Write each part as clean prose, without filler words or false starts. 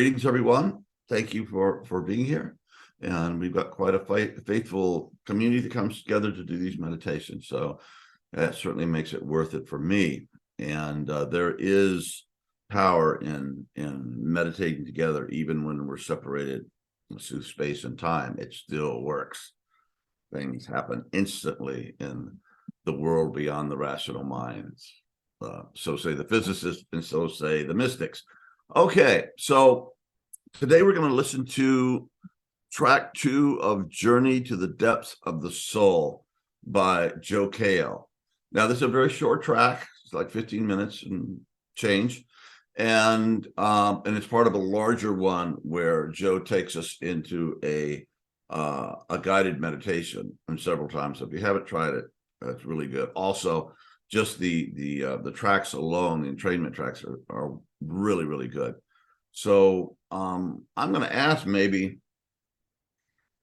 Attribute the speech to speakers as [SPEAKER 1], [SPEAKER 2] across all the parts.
[SPEAKER 1] Greetings, everyone. Thank you for being here. And we've got quite a faithful community that comes together to do these meditations. So that certainly makes it worth it for me. And there is power in meditating together, even when we're separated through space and time. It still works. Things happen instantly in the world beyond the rational minds. So say the physicists, and so say the mystics. Okay, so today we're going to listen to track 2 of Journey to the Depths of the Soul by Joe Kale. Now, this is a very short track. It's like 15 minutes and change. And it's part of a larger one where Joe takes us into a guided meditation and several times. So if you haven't tried it, it's really good. Also, just the tracks alone, the entrainment tracks are really, really good. So I'm going to ask maybe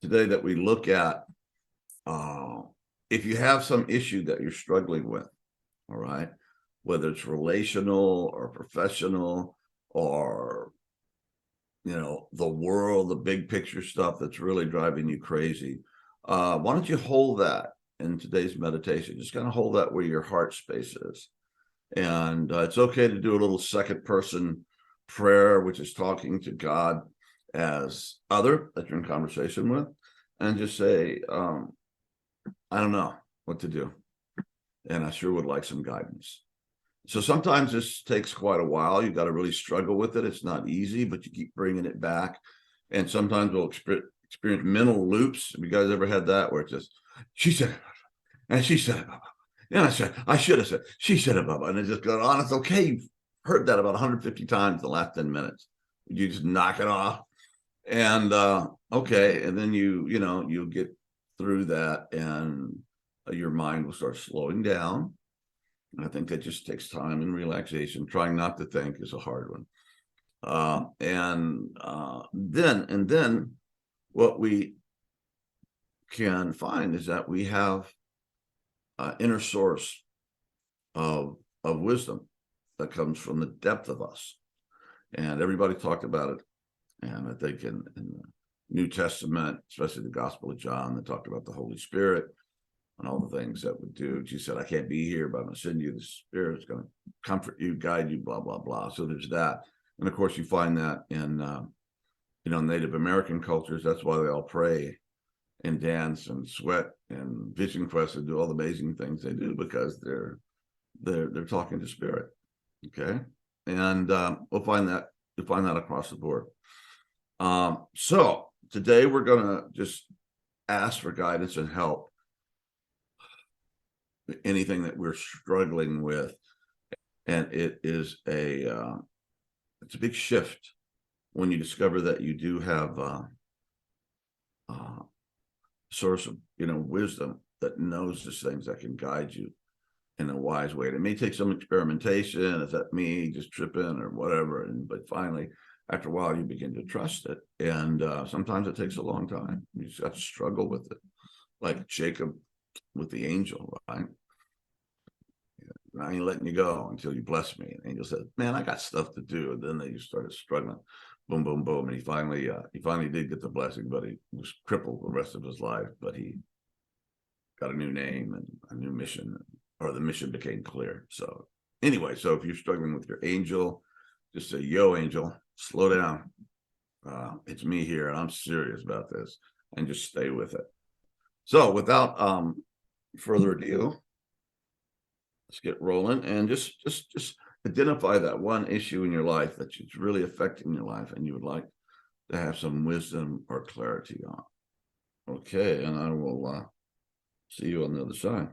[SPEAKER 1] today that we look at if you have some issue that you're struggling with, all right, whether it's relational or professional or, the world, the big picture stuff that's really driving you crazy. Why don't you hold that in today's meditation? Just kind of hold that where your heart space is. And it's okay to do a little second person prayer, which is talking to God as other that you're in conversation with, and just say, I don't know what to do. And I sure would like some guidance. So sometimes this takes quite a while. You've got to really struggle with it. It's not easy, but you keep bringing it back. And sometimes we'll experience mental loops. Have you guys ever had that where it's just, she said, and she said, and I should have said, she said it, Bubba. And it just goes on. It's okay. You've heard that about 150 times in the last 10 minutes. You just knock it off. And okay. And then you'll get through that and your mind will start slowing down. And I think that just takes time and relaxation. Trying not to think is a hard one. Then what we can find is that we have inner source of wisdom that comes from the depth of us. And everybody talked about it. And I think in the New Testament, especially the Gospel of John, they talked about the Holy Spirit and all the things that would do. Jesus said, I can't be here, but I'm going to send you the Spirit. It's going to comfort you, guide you, blah, blah, blah. So there's that. And of course, you find that in, Native American cultures. That's why they all pray and dance and sweat and vision quest and do all the amazing things they do, because they're talking to spirit. Okay. And you'll find that across the board. So today we're going to just ask for guidance and help. Anything that we're struggling with, and it is it's a big shift when you discover that you do have a source of wisdom that knows these things, that can guide you in a wise way. And it may take some experimentation. Is that me just tripping or whatever? But finally, after a while, you begin to trust it. And sometimes it takes a long time. You just have to struggle with it, like Jacob with the angel, right? I ain't letting you go until you bless me. And the angel said, man, I got stuff to do. And then they just started struggling. Boom, boom, boom. And he finally did get the blessing, but he was crippled the rest of his life. But he got a new name and a new mission, or the mission became clear. So anyway, so if you're struggling with your angel, just say, yo, angel, slow down. It's me here, and I'm serious about this, and just stay with it. So without further ado, let's get rolling and just identify that one issue in your life that's really affecting your life and you would like to have some wisdom or clarity on. Okay, and I will see you on the other side.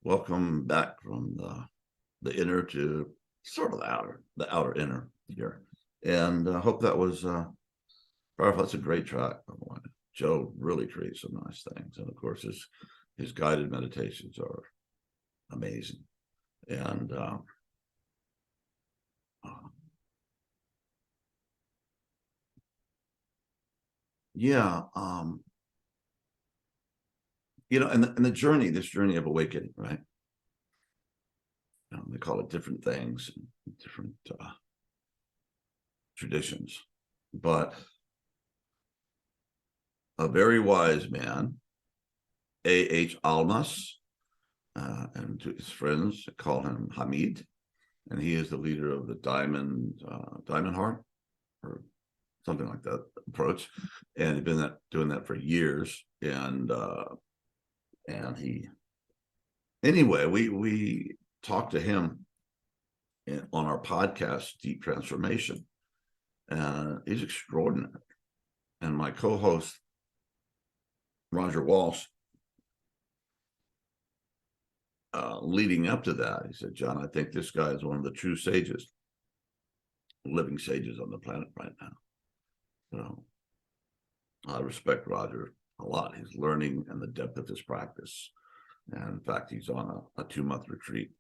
[SPEAKER 1] welcome back from the inner to sort of the outer inner here. And I hope that was powerful. That's a great track. Joe really creates some nice things. And of course, his guided meditations are amazing. And yeah, and the journey, this journey of awakening, right? They call it different things, different traditions, but a very wise man, A.H. Almas, and to his friends call him Hamid, and he is the leader of the Diamond Heart, or something like that approach, and he's been doing that for years. And he, anyway, we talked to him on our podcast, Deep Transformation, and he's extraordinary. And my co-host Roger Walsh, leading up to that, he said, "John, I think this guy is one of the true sages, living sages on the planet right now." So I respect Roger a lot. His learning and the depth of his practice. And in fact, he's on a 2-month retreat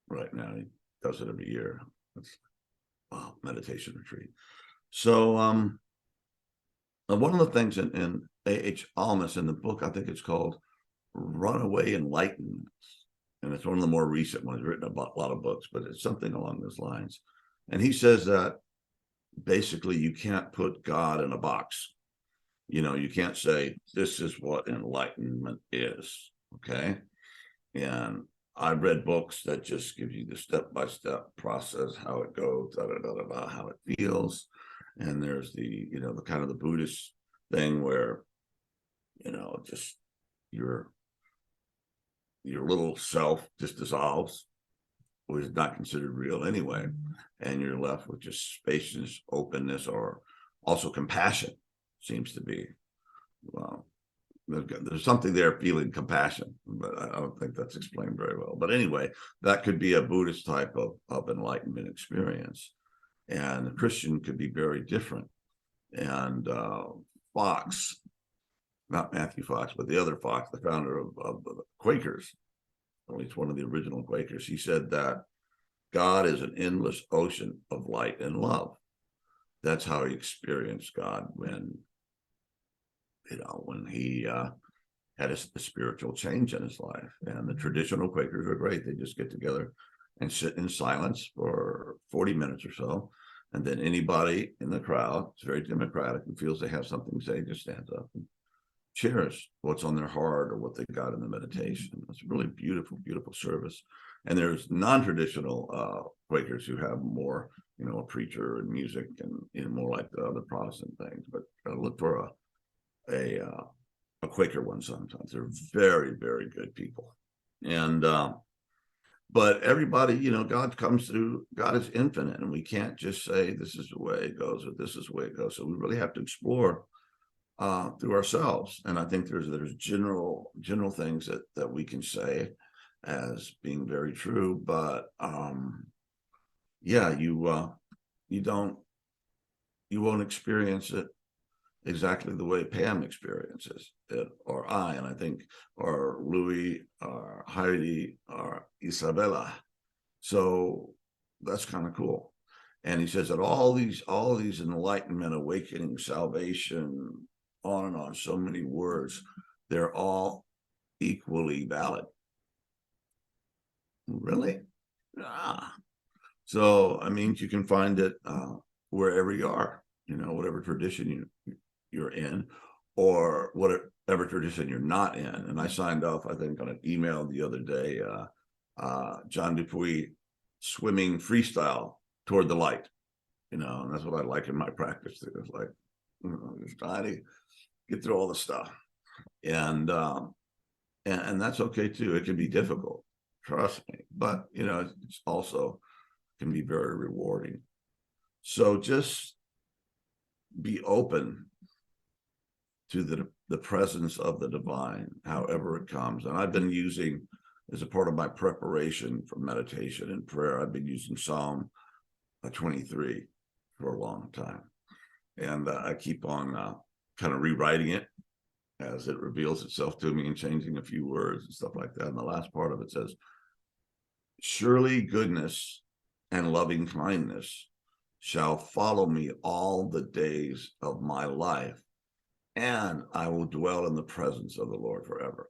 [SPEAKER 1] right now. He does it every year. It's meditation retreat. So one of the things in A.H. Almas in the book, I think it's called Runaway Enlightenment. And it's one of the more recent ones, written about a lot of books, but it's something along those lines. And he says that basically you can't put God in a box. You can't say, this is what enlightenment is, okay? And I've read books that just give you the step-by-step process, how it goes, how it feels. And there's the kind of the Buddhist thing where, just your little self just dissolves, which is not considered real anyway. And you're left with just spaciousness, openness, or also compassion seems to be. Well, there's something there, feeling compassion, but I don't think that's explained very well. But anyway, that could be a Buddhist type of enlightenment experience. And a Christian could be very different. And Fox, not Matthew Fox, but the other Fox, the founder of the Quakers, at least one of the original Quakers, he said that God is an endless ocean of light and love. That's how he experienced God when he had a spiritual change in his life. And the traditional Quakers are great. They just get together and sit in silence for 40 minutes or so. And then anybody in the crowd, it's very democratic, and feels they have something to say, just stands up and shares what's on their heart or what they got in the meditation. It's a really beautiful, beautiful service. And there's non-traditional Quakers who have more, a preacher and music and more like the other Protestant things. But look for a Quaker one sometimes. They're very, very good people. And but everybody, God comes through. God is infinite, and we can't just say this is the way it goes or this is the way it goes. So we really have to explore through ourselves. And I think there's general things that we can say as being very true. But you won't experience it exactly the way Pam experiences it, or I, and I think, or Louis, or Heidi, or Isabella. So that's kind of cool. And he says that all these enlightenment, awakening, salvation, on and on, so many words, they're all equally valid. Really? So I mean, you can find it wherever you are, whatever tradition you're in, or whatever tradition you're not in. And I signed off, I think, on an email the other day, John Dupuy, swimming freestyle toward the light, and that's what I like in my practice. It's like, just trying to get through all the stuff, and that's okay too. It can be difficult, trust me, but it's also can be very rewarding. So just be open to the presence of the divine, however it comes. And I've been using as a part of my preparation for meditation and prayer. I've been using Psalm 23 for a long time. And I keep on kind of rewriting it as it reveals itself to me and changing a few words and stuff like that. And the last part of it says, surely goodness and loving kindness shall follow me all the days of my life, and I will dwell in the presence of the Lord forever.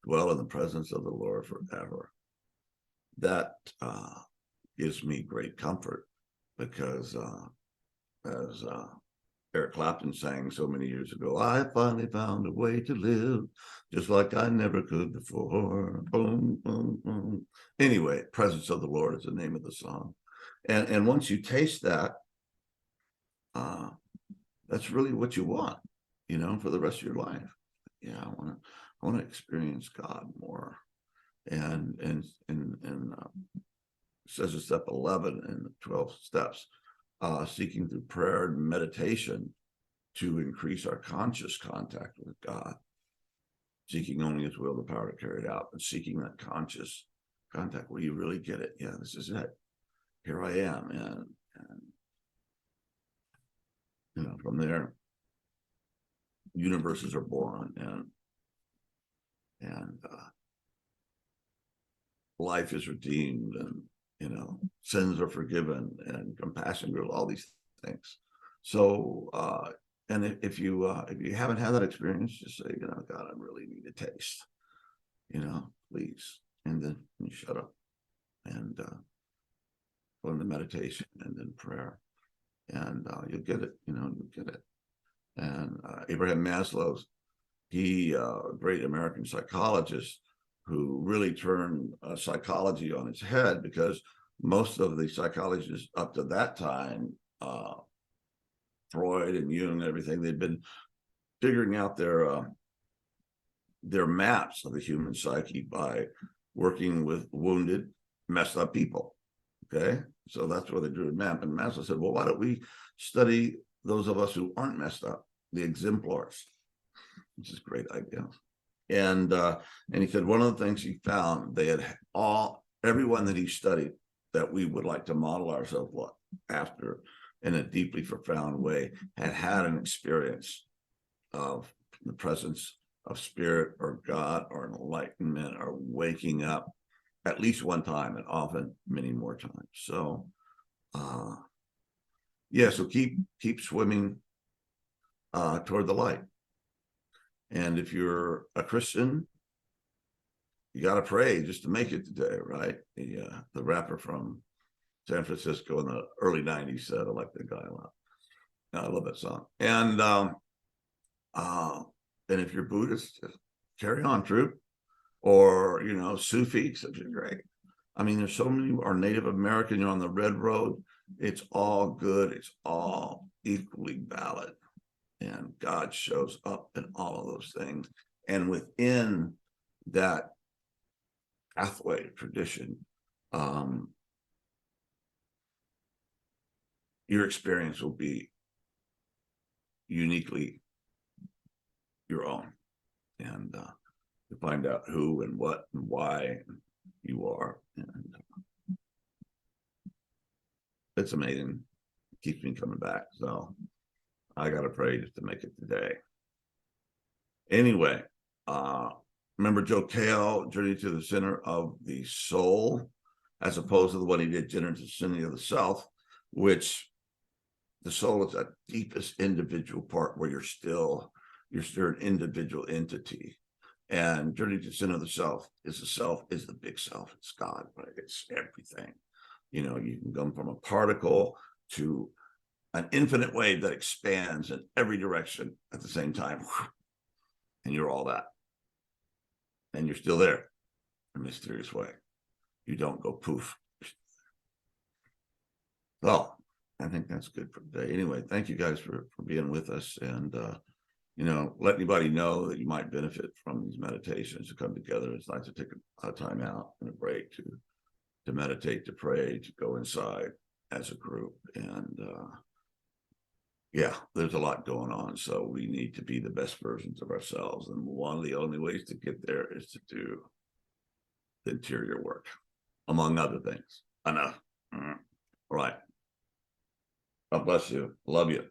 [SPEAKER 1] Dwell in the presence of the Lord forever. That gives me great comfort, because as Eric Clapton sang so many years ago, I finally found a way to live just like I never could before. Boom, boom, boom. Anyway, presence of the Lord is the name of the song. And once you taste that, that's really what you want, for the rest of your life. Yeah, I want to experience God more. And says in step 11 in the 12 steps, seeking through prayer and meditation to increase our conscious contact with God, seeking only his will, the power to carry it out, but seeking that conscious contact where you really get it. Yeah, this is it. Here I am. And from there, universes are born, and life is redeemed, and sins are forgiven, and compassion grows, all these things. So and if you haven't had that experience, just say, God, I really need a taste, please. And then you shut up and go into meditation and then prayer, and you'll get it. You'll get it. And Abraham Maslow, he a great American psychologist who really turned psychology on its head, because most of the psychologists up to that time, Freud and Jung and everything, they'd been figuring out their maps of the human psyche by working with wounded, messed up people. Okay, so that's where they drew a map. And Maslow said, well, why don't we study those of us who aren't messed up, the exemplars, which is a great idea. And he said one of the things he found, they had everyone that he studied that we would like to model ourselves after in a deeply profound way had an experience of the presence of spirit or God or enlightenment or waking up at least one time, and often many more times. So so keep swimming toward the light. And if you're a Christian, you got to pray just to make it today, right? The rapper from San Francisco in the early 90s said, I like that guy a lot. I love that song. And if you're Buddhist, just carry on, troop. Or, Sufi, such a great. I mean, there's so many, or Native American, you're on the red road. It's all good. It's all equally valid. And God shows up in all of those things. And within that pathway tradition, your experience will be uniquely your own. And to find out who and what and why you are. And it's amazing. It keeps me coming back. So I got to pray just to make it today. Anyway, remember Joe Kao, Journey to the Center of the Soul, as opposed to the one he did, Journey to the Center of the Self, which the soul is that deepest individual part where you're still an individual entity. And Journey to the Center of the Self is the big self. It's God, right? It's everything. You can go from a particle to an infinite wave that expands in every direction at the same time. And you're all that. And you're still there in a mysterious way. You don't go poof. Well, I think that's good for today. Anyway, thank you guys for being with us. And, let anybody know that you might benefit from these meditations to come together. It's nice to take a time out and a break to meditate, to pray, to go inside as a group. And Yeah, there's a lot going on. So we need to be the best versions of ourselves. And one of the only ways to get there is to do the interior work, among other things. Enough. All right. God bless you. Love you.